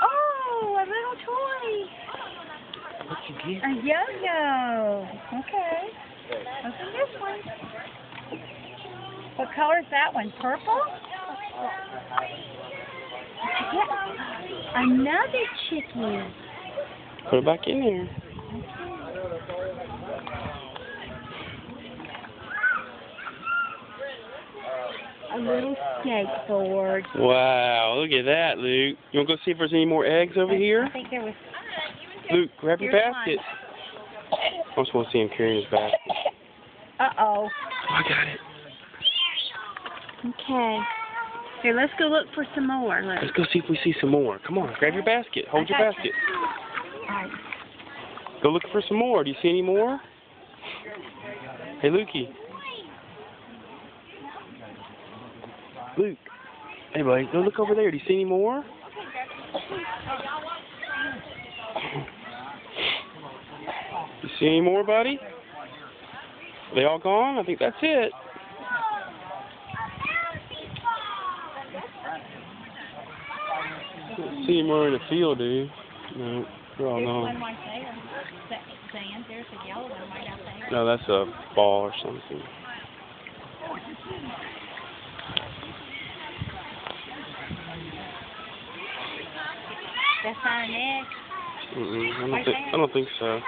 Oh, a little toy. What you get? A yo-yo. Okay. Open this one. What color is that one? Purple? Another chicken. Put it back in there. A little skateboard. Wow, look at that, Luke. You want to go see if there's any more eggs over here? I think there was. Luke, grab your Here's basket. I just want to see him carrying his basket. Uh-oh. Oh, I got it. Okay. Here, let's go look for some more. Let's go see if we see some more. Come on, grab your basket. Hold your basket. All right. Go look for some more. Do you see any more? Hey, Lukey. Luke. Hey, buddy. Go look over there. Do you see any more? You see any more, buddy? Are they all gone? I think that's it. Don't see any more in the field, do you? No, they're all There's gone. one right there. Sand. There's a yellow one right out there. No, that's a ball or something. That's not an egg. I don't think so.